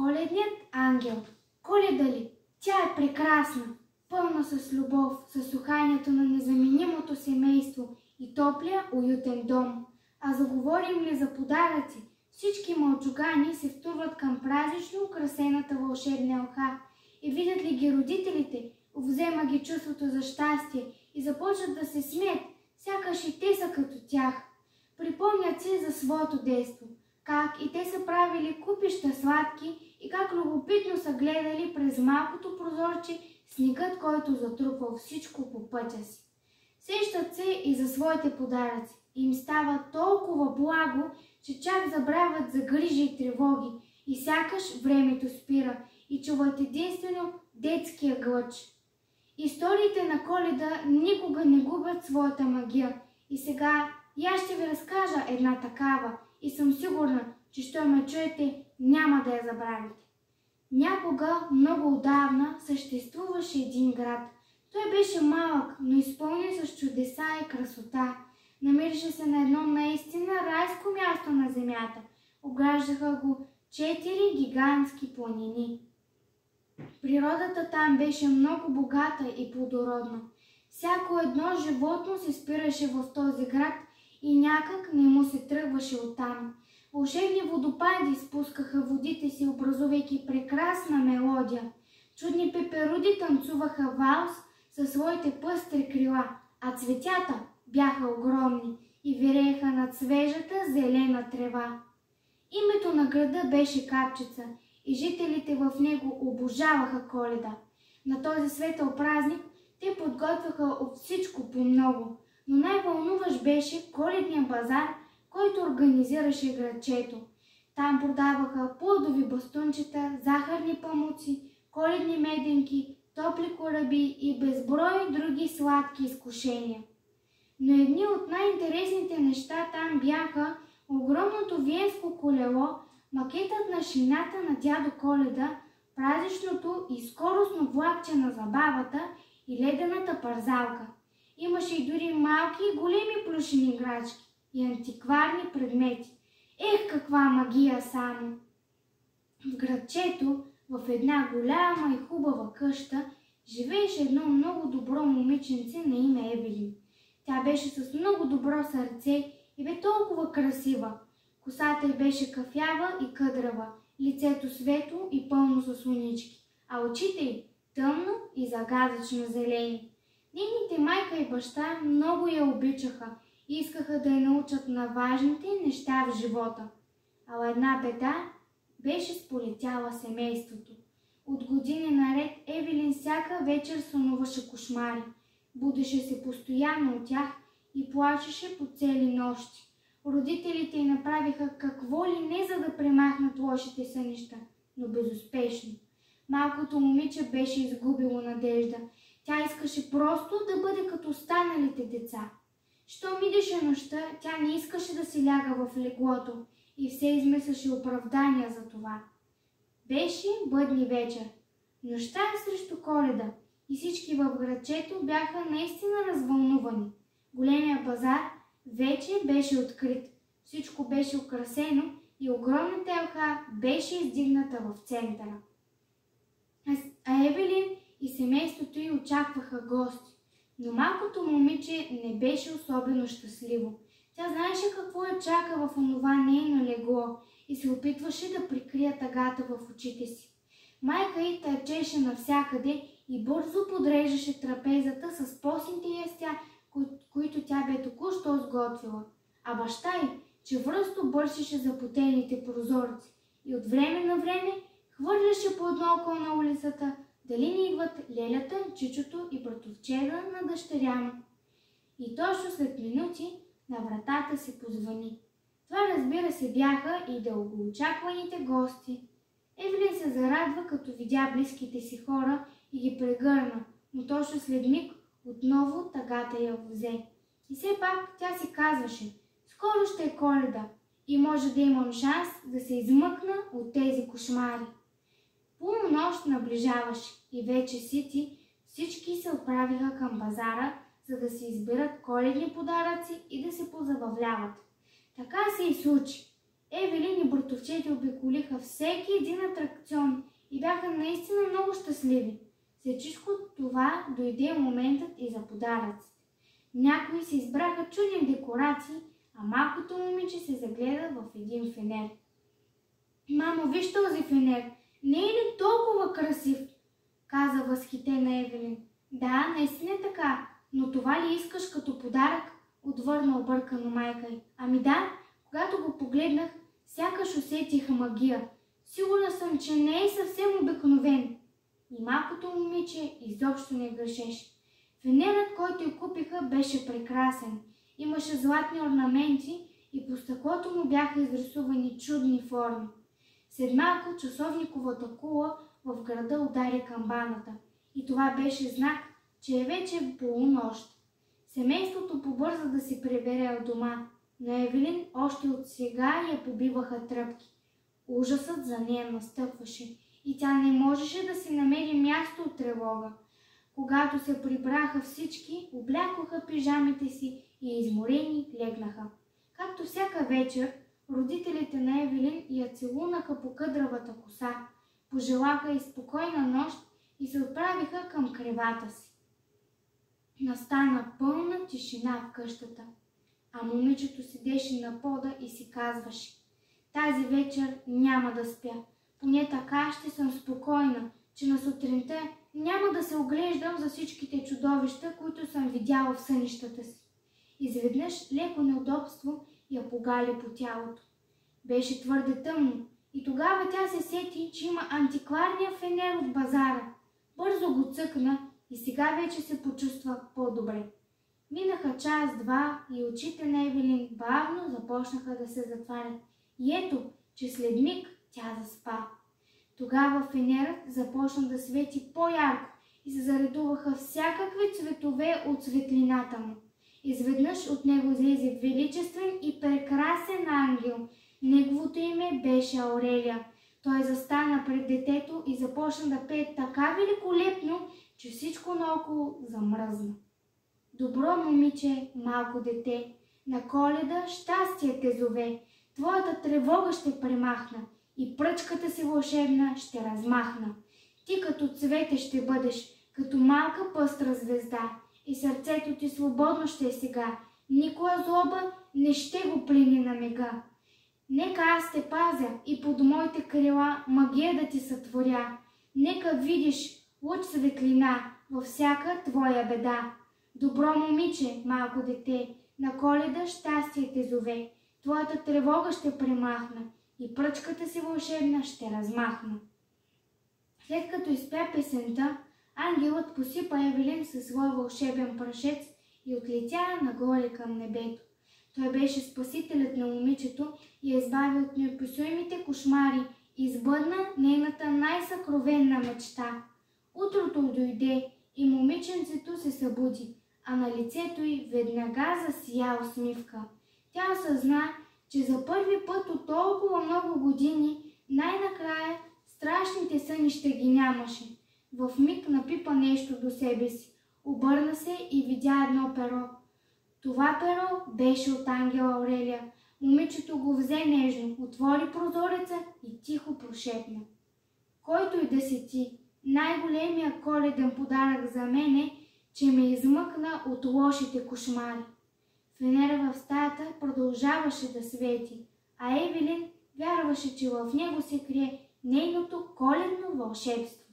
Коледният ангел. Коледа ли? Тя е прекрасна, пълна с любов, с уханието на незаменимото семейство и топлия, уютен дом. А заговорим ли за подаръци? Всички мълчугани се втурват към празнично украсената вълшебна елха и видят ли ги родителите, взема ги чувството за щастие и започват да се смеят, сякаш и те са като тях. Припомнят си за своето детство, как и те са правили купища сладки и как любопитно са гледали през малкото прозорче снегът, който затрупвал всичко по пътя си. Сещат се и за своите подаръци. Им става толкова благо, че чак забравят за грижи и тревоги и сякаш времето спира и чуват единствено детския глъч. Историите на Коледа никога не губят своята магия и сега аз ще ви разкажа една такава и съм сигурна, че що ме чуете, няма да я забравите. Някога, много отдавна, съществуваше един град. Той беше малък, но изпълнен с чудеса и красота. Намираше се на едно наистина райско място на земята. Ограждаха го 4 гигантски планини. Природата там беше много богата и плодородна. Всяко едно животно се спираше в този град и някак не му се тръгваше оттам. Вълшебни водопади спускаха водите си, образувайки прекрасна мелодия. Чудни пеперуди танцуваха валс със своите пъстри крила, а цветята бяха огромни и вирееха над свежата зелена трева. Името на града беше Капчица и жителите в него обожаваха Коледа. На този светъл празник те подготвяха от всичко по много, но най-вълнуващ беше коледния базар, който организираше градчето. Там продаваха плодови бастунчета, захарни памуци, коледни меденки, топли кораби и безброй други сладки изкушения. Но едни от най-интересните неща там бяха огромното виенско колело, макетът на шината на дядо Коледа, празничното и скоростно влакче на забавата и ледената парзалка. Имаше и дори малки и големи плюшени играчки и антикварни предмети. Ех, каква магия само! В градчето, в една голяма и хубава къща, живееше едно много добро момиченце на име Евелин. Тя беше с много добро сърце и бе толкова красива. Косата й беше кафява и къдрава, лицето светло и пълно с лунички, а очите й тъмно и загадъчно зелени. Нейните майка и баща много я обичаха и искаха да я научат на важните неща в живота. Ала една беда беше сполетяла семейството. От години наред Евелин всяка вечер сънуваше кошмари. Будеше се постоянно от тях и плачеше по цели нощи. Родителите й направиха какво ли не, за да премахнат лошите сънища, но безуспешно. Малкото момиче беше изгубило надежда. Тя искаше просто да бъде като останалите деца. Щом идеше нощта, тя не искаше да се ляга в леглото и все измисляше оправдания за това. Беше бъдни вечер. Нощта е срещу Коледа и всички в градчето бяха наистина развълнувани. Големия базар вече беше открит. Всичко беше украсено и огромната елха беше издигната в центъра. А Евелин и семейството й очакваха гости. Но малкото момиче не беше особено щастливо. Тя знаеше какво я чака в онова нейно легло и се опитваше да прикрие тъгата в очите си. Майка й търчеше навсякъде и бързо подреждаше трапезата с постните ястия, които тя бе току-що сготвила. А баща й чевръсто бършеше запотените прозорци и от време на време хвърляше по едно око на улицата дали не идват лелята, чичото и братовчеда на дъщеря му. И точно след минути на вратата се позвъни. Това, разбира се, бяха и дългоочакваните гости. Евелин се зарадва, като видя близките си хора и ги прегърна, но точно след миг отново тъгата я взе. И все пак тя си казваше: скоро ще е Коледа и може да имам шанс да се измъкна от тези кошмари. Полунощ наближаваше и вече сити всички се отправиха към базара, за да се изберат коледни подаръци и да се позабавляват. Така се и случи. Евелин и братовчети обиколиха всеки един атракцион и бяха наистина много щастливи. След всичко това дойде моментът и за подаръците. Някои се избраха чудни декорации, а малкото момиче се загледа в един фенер. Мамо, виж този фенер, не е ли толкова красив? Каза възхитена Евелин. Да, наистина е така, но това ли искаш като подарък? Отвърна объркано майка й. Ами да, когато го погледнах, сякаш усетих магия. Сигурна съм, че не е съвсем обикновен. И малкото момиче изобщо не грешеше. Фенерът, който й купиха, беше прекрасен. Имаше златни орнаменти и по стъклото му бяха изрисувани чудни форми. След малко часовниковата кула в града удари камбаната и това беше знак, че е вече полунощ. Семейството побърза да се прибере от дома, но Евелин още от сега я побиваха тръпки. Ужасът за нея настъпваше и тя не можеше да си намери място от тревога. Когато се прибраха всички, облякоха пижамите си и изморени легнаха. Както всяка вечер, родителите на Евелин я целунаха по къдравата коса, пожелаха и спокойна нощ и се отправиха към кревата си. Настана пълна тишина в къщата, а момичето седеше на пода и си казваше: тази вечер няма да спя, поне така ще съм спокойна, че на сутринта няма да се оглеждам за всичките чудовища, които съм видяла в сънищата си. Изведнъж леко неудобство я погали по тялото. Беше твърде тъмно и тогава тя се сети, че има антикварния фенер от базара. Бързо го цъкна и сега вече се почувства по-добре. Минаха час-два и очите на Евелин бавно започнаха да се затварят. И ето, че след миг тя заспа. Тогава фенерът започна да свети по-ярко и се заредуваха всякакви цветове от светлината му. Изведнъж от него излезе величествен и прекрасен ангел. Неговото име беше Аурелия. Той застана пред детето и започна да пее така великолепно, че всичко наоколо замръзна. Добро момиче, малко дете, на Коледа щастие те зове. Твоята тревога ще премахна и пръчката си вълшебна ще размахна. Ти като цвете ще бъдеш, като малка пъстра звезда, и сърцето ти свободно ще е сега. Никоя злоба не ще го плени на мига. Нека аз те пазя и под моите крила магия да ти сътворя. Нека видиш луч светлина във всяка твоя беда. Добро момиче, малко дете, на Коледа щастие те зове. Твоята тревога ще премахна и пръчката си вълшебна ще размахна. След като изпя песента, ангелът посипа Евелин със своя вълшебен прашец и отлетя нагоре към небето. Той беше спасителят на момичето и я избави от неописуемите кошмари и избъдна нейната най-съкровенна мечта. Утрото дойде и момиченцето се събуди, а на лицето й веднага засия усмивка. Тя осъзна, че за първи път от толкова много години най-накрая страшните сънища ги нямаше. В миг напипа нещо до себе си, обърна се и видя едно перо. Това перо беше от ангела Аурелия. Момичето го взе нежно, отвори прозореца и тихо прошепна: който и да си ти, най-големия коледен подарък за мен е, че ме измъкна от лошите кошмари. Фенера в стаята продължаваше да свети, а Евелин вярваше, че в него се крие нейното коледно вълшебство.